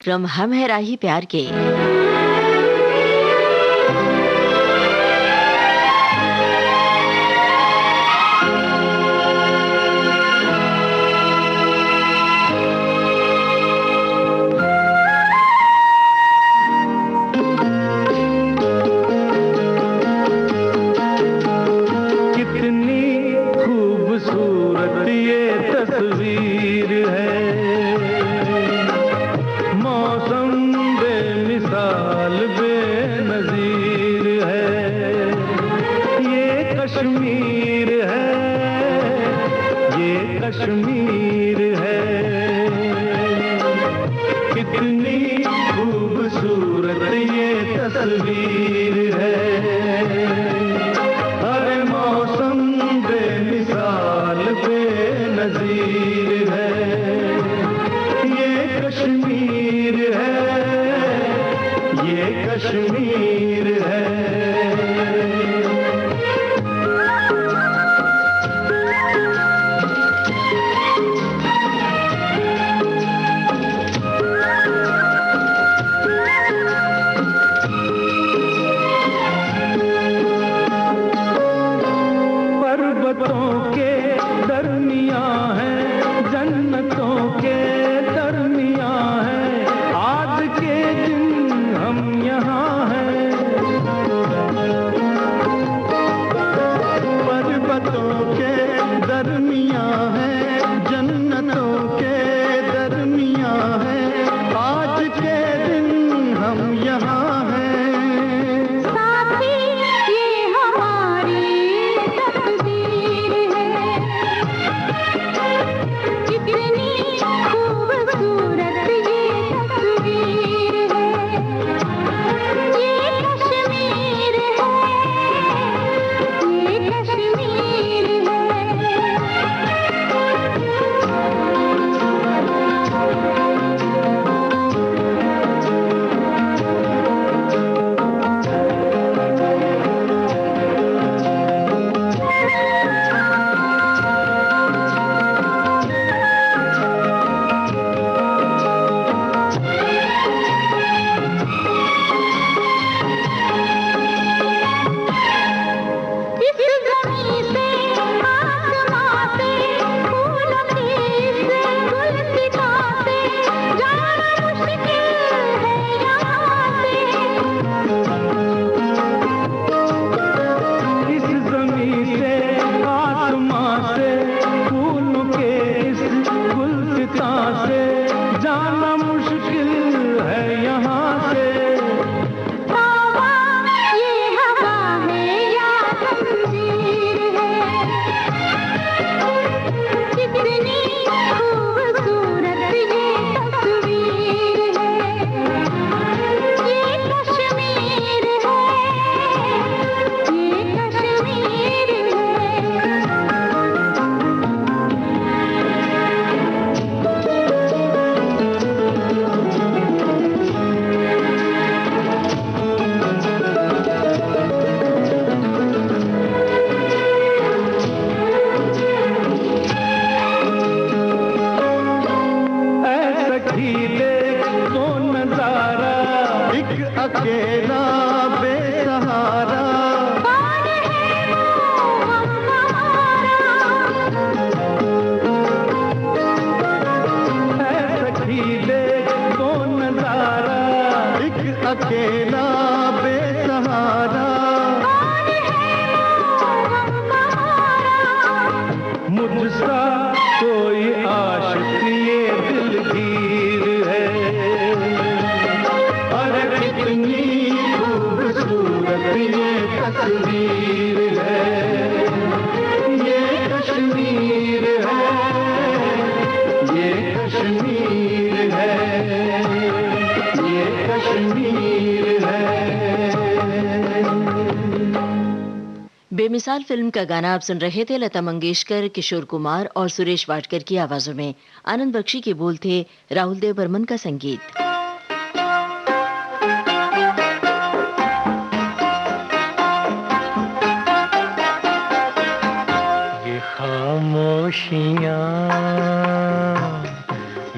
कार्यक्रम हम है राही प्यार के। कितनी खूबसूरत ये तस्वीर है, मौसम बेमिसाल बेनज़ीर है। ये कश्मीर है, ये कश्मीर है। कितनी खूबसूरत ये तस्वीर है, हर मौसम बेमिसाल बेनज़ीर है। ये कश्मीर है, ये कश्मीर है। पर्वतों के दरमियां है, जन्नतों के दरमियां है, आज के दिन हम यहाँ हैं। पर्वतों के दरमियां है, जन्नतों के दरमियां है, आज के दिन हम यहाँ हैं। जाना मुश्किल है यहाँ से। ये हवा है या जंजीर है, कितनी खूबसूरत ये तस्वीर है। ये कश्मीर है, ये कश्मीर है। तो नजारा एक अकेला बेसहारा, खीले तो नजारा एक अकेला बेसहारा। मुझसा कोई आशिक ये दिलगीर है, अरे कितनी खूबसूरत ये तस्वीर है। ये कश्मीर है, ये कश्मीर है, ये कश्मीर है। बेमिसाल फिल्म का गाना आप सुन रहे थे। लता मंगेशकर, किशोर कुमार और सुरेश वाडकर की आवाजों में। आनंद बख्शी के बोल थे, राहुल देव बर्मन का संगीत। ये खामोशियाँ,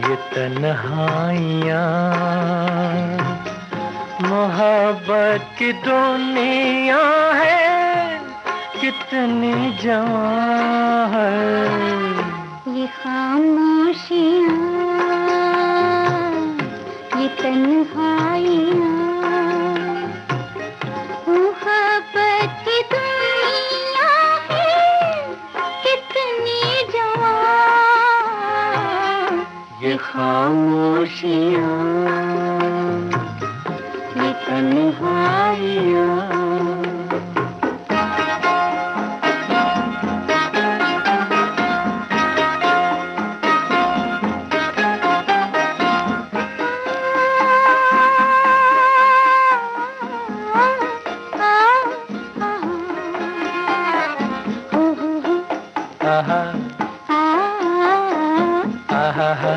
ये तन तन्हाइयाँ मोहब्बत की दुनिया है कितनी जवां है। ये खामोशियाँ, ये तन्हाइयाँ मोहब्बत की दुनिया है कितनी जवां। ये खामोशियाँ, ये तन्हाइयाँ। आहा आहा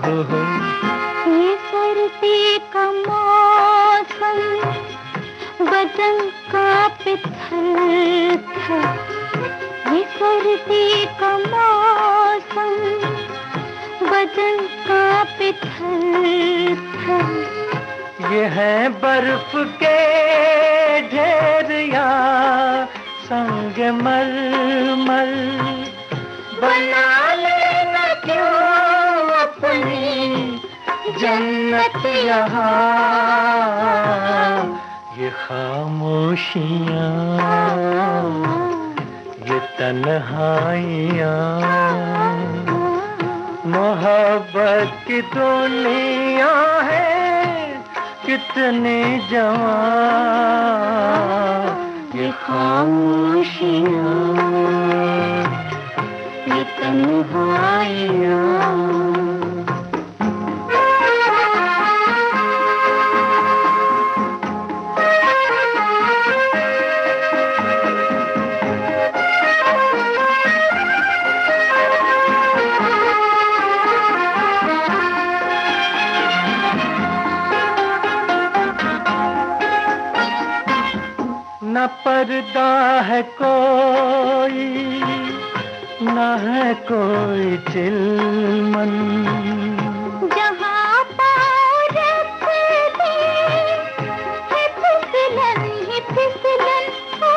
हो। ये सर्दी का मौसम बदन कांपे थर-थर। ये सर्दी का मौसम बदन कांपे थर-थर। ये है बर्फ के ढेर या संग मरमर बना लेना क्यों अपनी जन्नत यहाँ। ये खामोशियाँ, ये तन्हाइयाँ मोहब्बत की दुनिया है कितनी जवां। ये खामोशियाँ, ये तन्हाइयाँ। न पर्दा है कोई, न है कोई चिलमन। जहाँ पाँव रख दे है फिसलन ही फिसलन। हो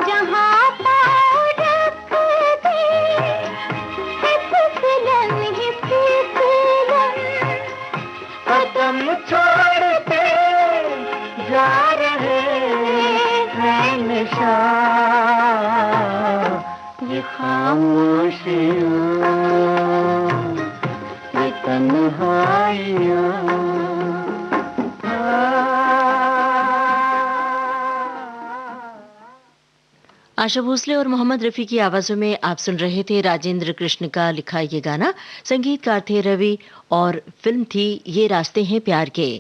जहाँ पाँव रख दे है फिसलन ही फिसलन। कदम छोड़ते जा रहे हैं निशान। ये खामोशियाँ, ये तन्हाइयाँ। आशा भोसले और मोहम्मद रफ़ी की आवाज़ों में आप सुन रहे थे राजेंद्र कृष्ण का लिखा ये गाना। संगीतकार थे रवि और फिल्म थी ये रास्ते हैं प्यार के।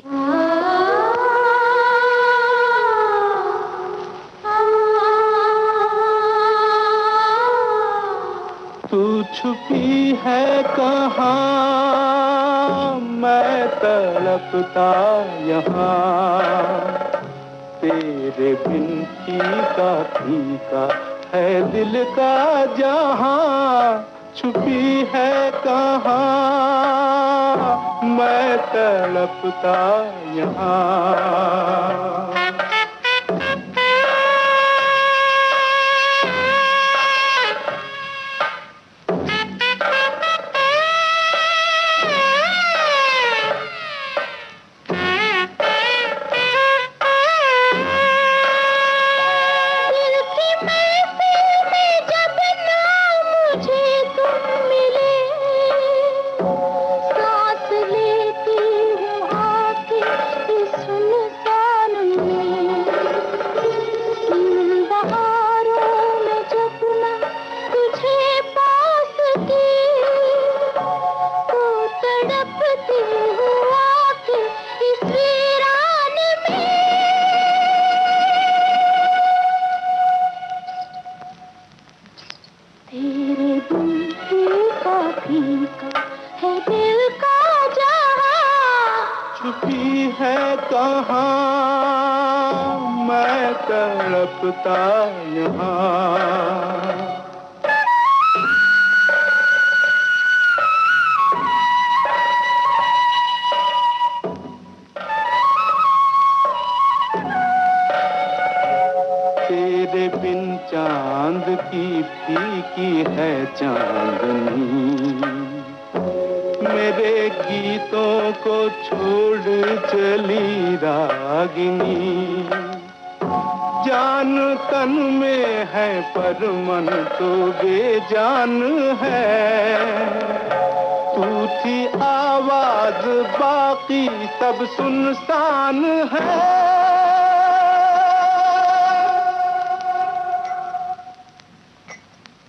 तू छुपी है कहाँ, मैं तड़पता यहाँ। तेरे बिन फीका है दिल का जहाँ। छुपी है कहाँ, मैं तड़पता यहाँ। छुपी है कहाँ, मैं तड़पता यहाँ। फीकी है चांदनी, मेरे गीतों को छोड़ चली रागिनी। जान तन में है पर मन तो बेजान है, तू थी आवाज बाकी सब सुनसान है।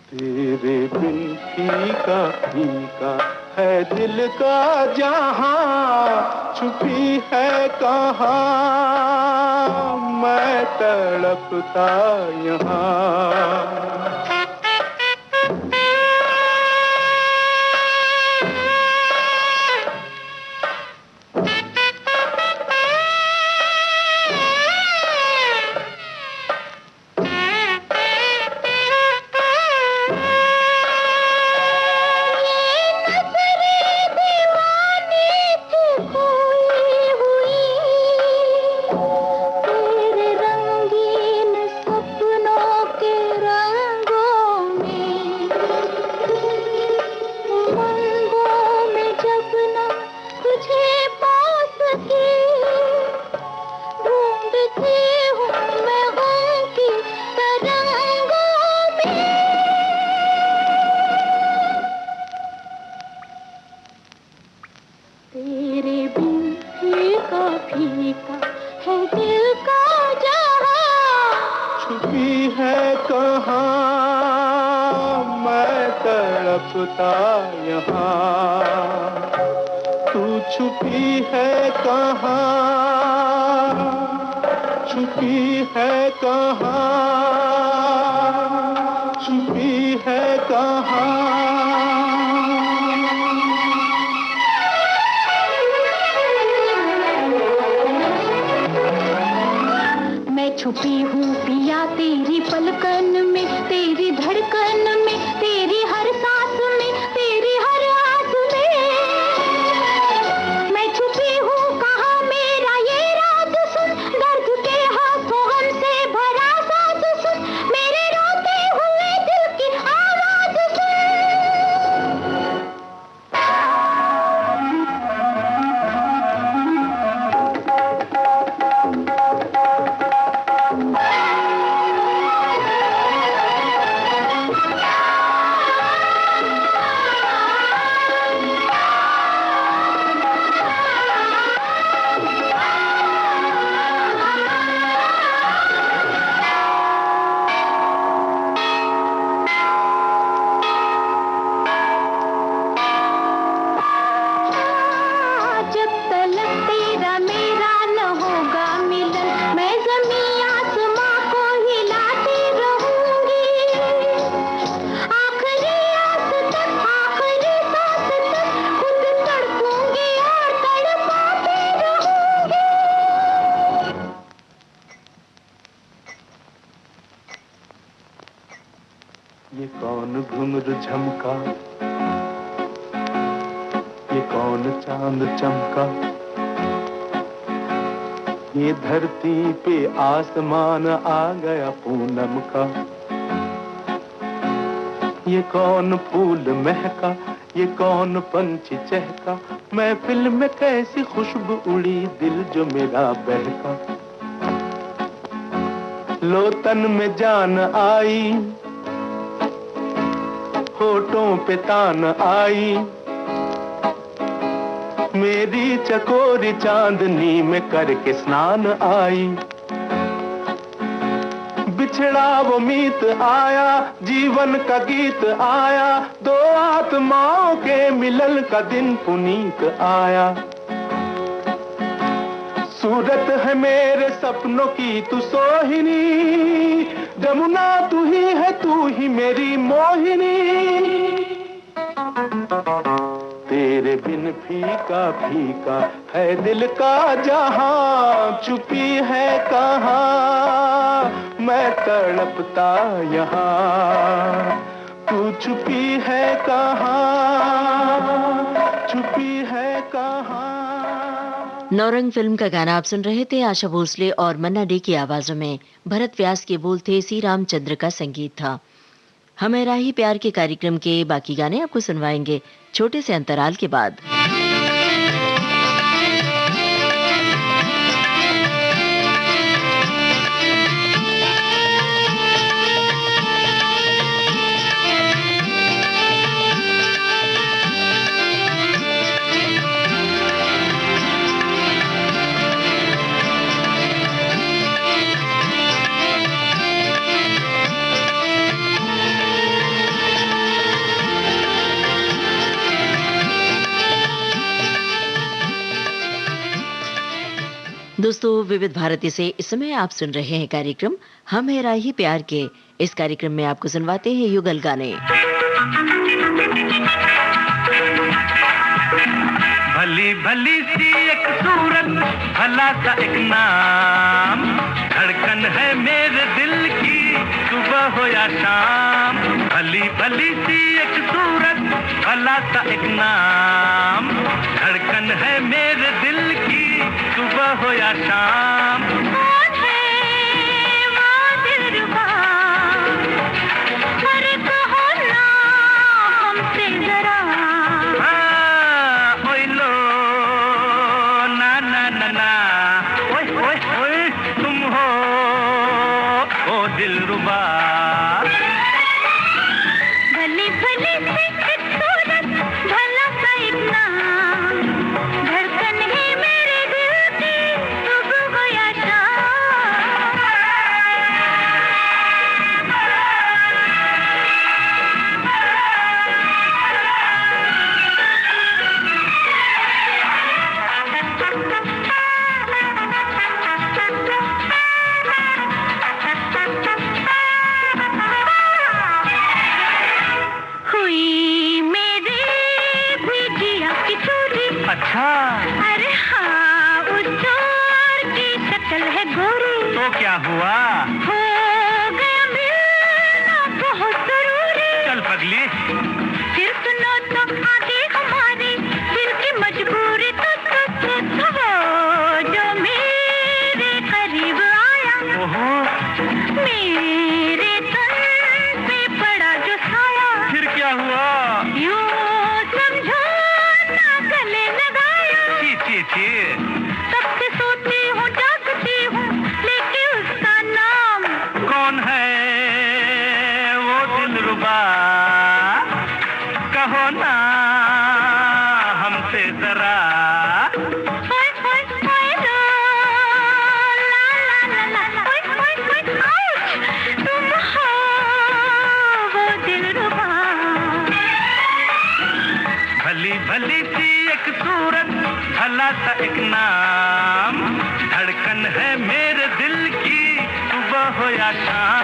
तेरे बिन फीका फीका है दिल का जहां, छुपी है कहाँ मैं तड़पता यहाँ। तेरे बिन फीका फीका है दिल का जहां, छुपी है कहाँ मैं तड़पता यहाँ। तू छुपी है कहाँ, छुपी है कहाँ, छुपी है कहाँ। छुपी हूँ पिया तेरी पलकन में, तेरी धड़कन में, तेरी हर सांस में, तेरी हर आस में। मैं छुपी हूँ कहाँ मेरा ये राज सुन, दर्द के हाथों हमसे भरा साथ सुन, मेरे रोते हुए दिल की आवाज ये कौन घुंघरू झमका, ये कौन चांद चमका, ये धरती पे आसमान आ गया पूनम का। ये कौन फूल महका, ये कौन पंछी चहका, महफिल में कैसी खुशबू उड़ी दिल जो मेरा बहका। लो तन में जान आई, होठों पे तान आई, मेरी चकोरी चांदनी में करके स्नान आई। बिछड़ा वो मीत आया, जीवन का गीत आया, दो आत्माओं के मिलन का दिन पुनीत आया। सूरत है मेरे सपनों की तू सोहिनी, जमुना तू ही है, तू ही मेरी मोहिनी। तेरे बिन फीका फीका है दिल का जहां, छुपी है कहाँ मैं तड़पता यहाँ। तू छुपी है कहाँ, छुपी है कहाँ। नौरंग फिल्म का गाना आप सुन रहे थे। आशा भोसले और मन्ना डे की आवाजों में। भरत व्यास के बोल थे, सी रामचंद्र का संगीत था। हम राही प्यार के कार्यक्रम के बाकी गाने आपको सुनवाएंगे छोटे से अंतराल के बाद। दोस्तों, विविध भारती से इस समय आप सुन रहे हैं कार्यक्रम हम है राही प्यार के। इस कार्यक्रम में आपको सुनवाते हैं युगल गाने। भली भली सी एक सूरत, भला सा एक नाम, धड़कन है मेरे दिल की सुबह हो या शाम। भली भली सी एक सूरत, भला सा एक नाम, धड़कन है मेरे दिल की सुबह हो या शाम। कौन है वो दिलरुबा, अरे कहो ना हमसे जरा। हाँ, ओए लो ना ना ना ना, ओए ओए ओए तुम हो ओ दिलरुबा। भली भली सी एक सूरत, भला सा एक नाम, धड़कन है मेरे दिल की सुबह हो या शाम। हुई मेरी भी जिया की चोरी, अच्छा अरे हाँ उस चोर की शक्ल है गोरी। तो क्या हुआ? हो गया मिलना बहुत जरूरी, चल पगली। फिर सुनो तो आगे हमारी दिल की मजबूरी। तो वो जो मेरे करीब आया, ओहो, मेरे तन पे पड़ा जो साया, फिर क्या हुआ? यूं समझो ना गले लगाया। छी छी छी, तब से सोती हूँ जागती हूँ लेके उसका नाम। कौन है वो दिलरुबा, कहो ना हमसे जरा। ओए ओए ओए लो, ला ला ला ला, ओए ओए ओए आउच, तुम हो वो दिलरुबा। भली भली सी एक सूरत, भला सा एक नाम, धड़कन है मेरे दिल की सुबह हो या शाम।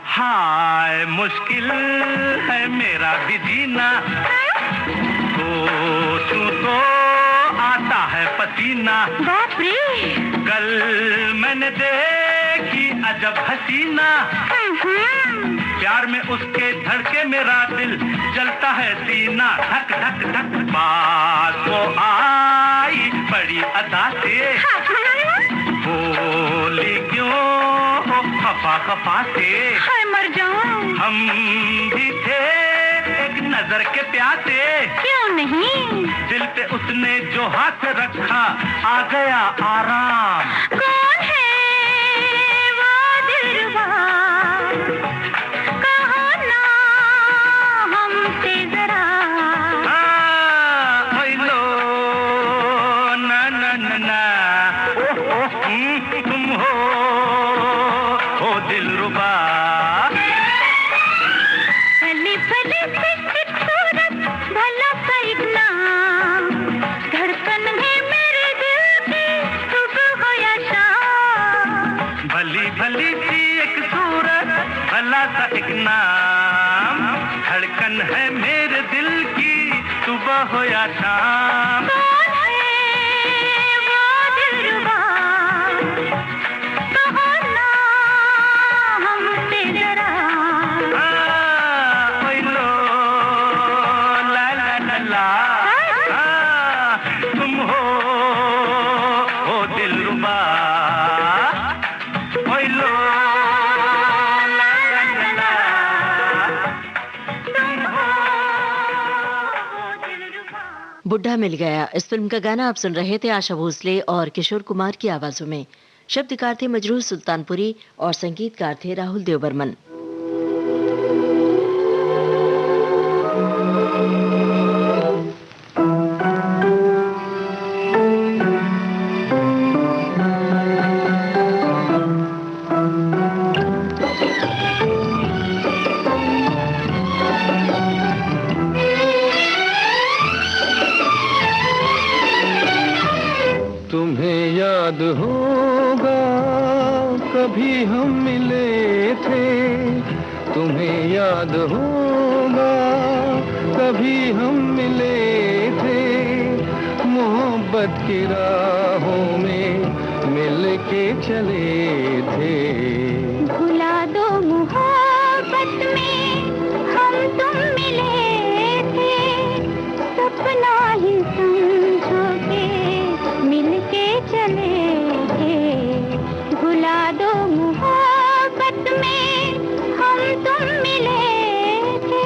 हाय मुश्किल है मेरा भी जीना, सोचूं तो आता है पसीना। बाप रे, कल मैंने देखी अजब हसीना, प्यार में उसके धड़के मेरा दिल, जलता है सीना धक धक धक। पास वो आई बड़ी अदा से, बोली क्यों खफा खफा से। हाय मर जाऊं, हम भी थे एक नजर के प्यासे, क्यों नहीं। दिल पे उसने जो हाथ रखा आ गया आराम। कौन है वो दिलरुबा, कहो ना हमसे जरा। हाँ, ओए लो ना ना ना ना, ओह तुम हो ओ दिलरुबा। भली भली सी एक सूरत, भला सा एक नाम, धड़कन है मेरे दिल की सुबह हो या शाम। भली भली सी एक सूरत, भला सा एक नाम, धड़कन है मेरे दिल की सुबह हो या शाम। कौन है बुढ़ा मिल गया। इस फिल्म का गाना आप सुन रहे थे आशा भोसले और किशोर कुमार की आवाजों में। शब्दकार थे मजरूह सुल्तानपुरी और संगीतकार थे राहुल देवबर्मन। याद होगा कभी हम मिले थे, तुम्हें याद होगा कभी हम मिले थे, मोहब्बत की राहों में मिल के चले थे। भुला दो मोहब्बत में हम तुम मिले थे, सपना ही समझो के मिल के चले थे। भुला दो मोहब्बत में हम तुम मिले थे।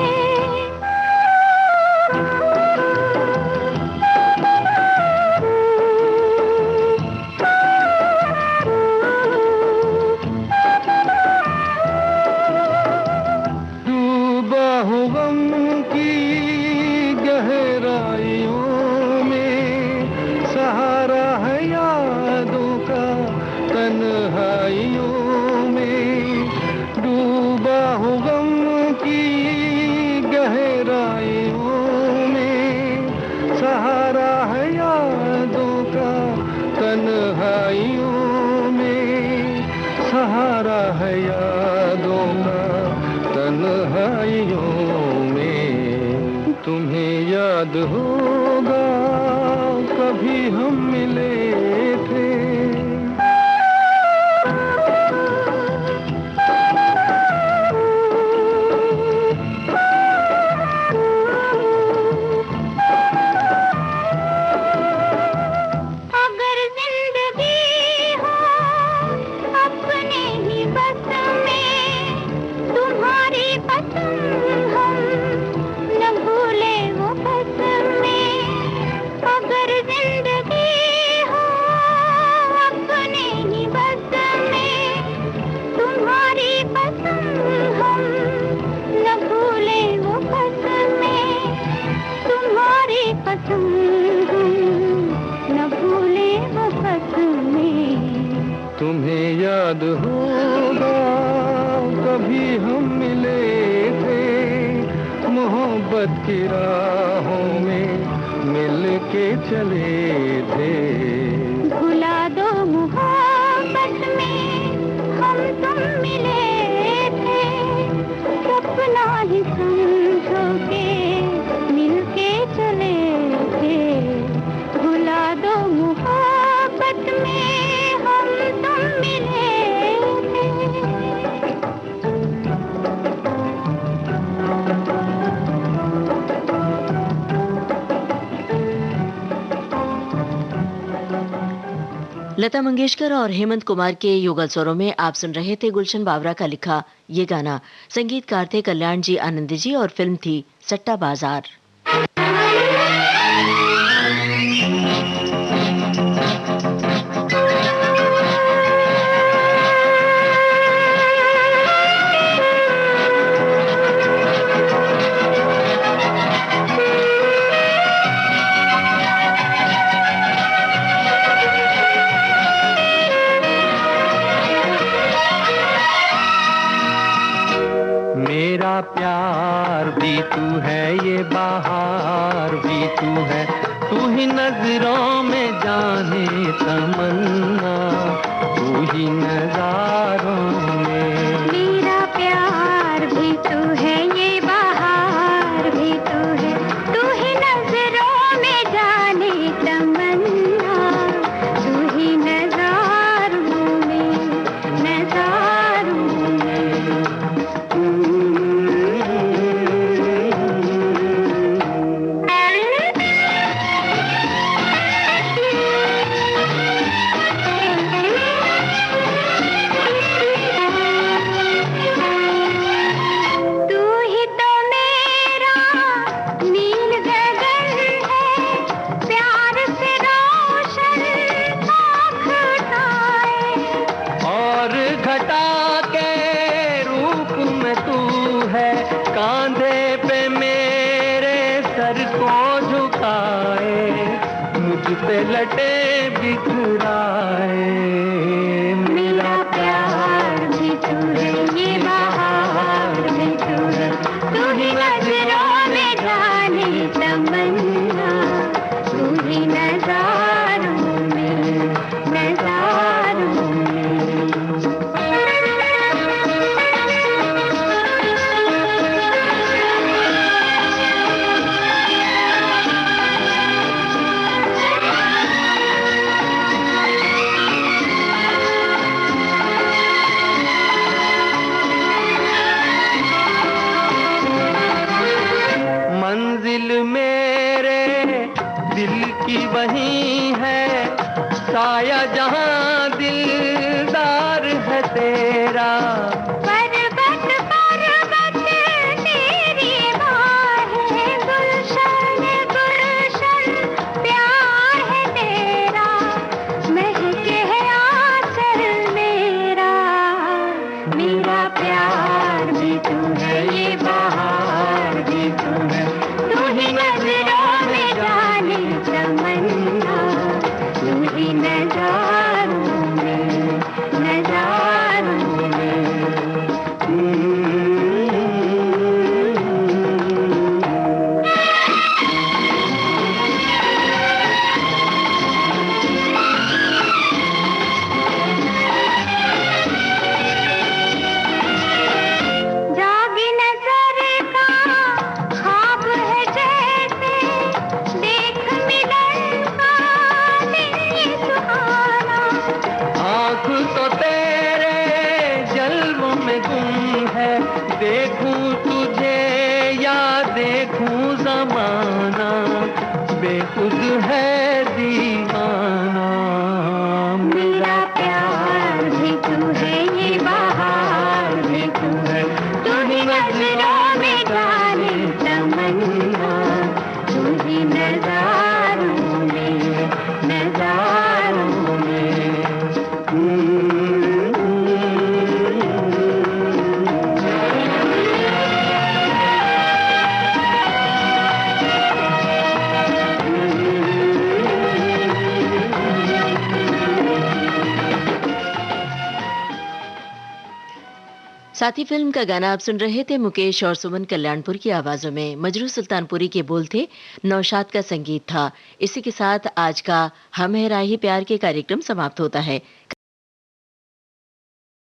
डूबा हूँ गम की गहराइयों में, सहारा है यादों का तन्हाइयों में। डूबा हूँ गम की गहराइयों में, सहारा है यादों का तन्हाइयों में, सहारा है यादों का तन्हाइयों में। तुम्हें याद होगा कभी हम मिले थे। अगर जिंदगी हो अपने ही बस में, तुम्हारी पसंद हम न भूले वो कसमें। अगर जिंदगी हो अपने ही बस में, तुम्हारी पसंद हम न भूले वो कसमें। तुम्हारी पसंद हम न भूले वो कसमें। तुम्हें याद होगा कभी हम मिले थे, मोहब्बत की राहों में मिल के चले थे। भुला दो मोहब्बत में हम तुम मिले थे, सपना ही समझो के मिल के चले थे। भुला दो मोहब्बत में हम तुम मिले थे। लता मंगेशकर और हेमंत कुमार के युगल स्वरों में आप सुन रहे थे गुलशन बावरा का लिखा ये गाना। संगीतकार थे कल्याण जी आनंद जी और फिल्म थी सट्टा बाजार। मेरा प्यार भी तू है, ये बहार भी तू है, तू ही नजरों में जाने तमन्ना, तू ही नजारों में। मेरा प्यार भी तू है, ये बहार भी तू है, तू ही नजरों में जाने तमन्ना, तू ही नजारों में, नजारों में। कांधे पे मेरे सर को झुकाए, मुझ पे लटे बिखराए। मेरा प्यार भी तू है, ये बहार भी तू है, तू ही नजरों में जाने तमन्ना, तू ही नजारों में, नजारों में। मंजिल मेरे दिल की वही है, साया जहां दिलदार है तेरा। पर्वत पर्वत तेरी बाहें, गुलशन गुलशन प्यार है तेरा, महके है आंचल मेरा। मेरा प्यार भी तू है, ये बहार भी तू है, तू ही नजरों में जाने तमन्ना, तू ही नजारों में, नजारों में। जागी नजर का ख्वाब है जैसे, देख मिलन का दिन ये सुहाना। आँख तो तेरे जल्वों में गुम है, देखूं तुझे या देखूं ज़माना, बेखुद है दीवाना। मेरा प्यार भी तू है, ये बहार भी तू है, तू ही नजरों में जाने तमन्ना, तू ही नजारों में, नजारों में। साथ ही फिल्म का गाना आप सुन रहे थे मुकेश और सुमन कल्याणपुर की आवाजों में। मजरू सुल्तानपुरी के बोल थे, नौशाद का संगीत था। इसी के साथ आज का हम है राही प्यार के कार्यक्रम समाप्त होता है।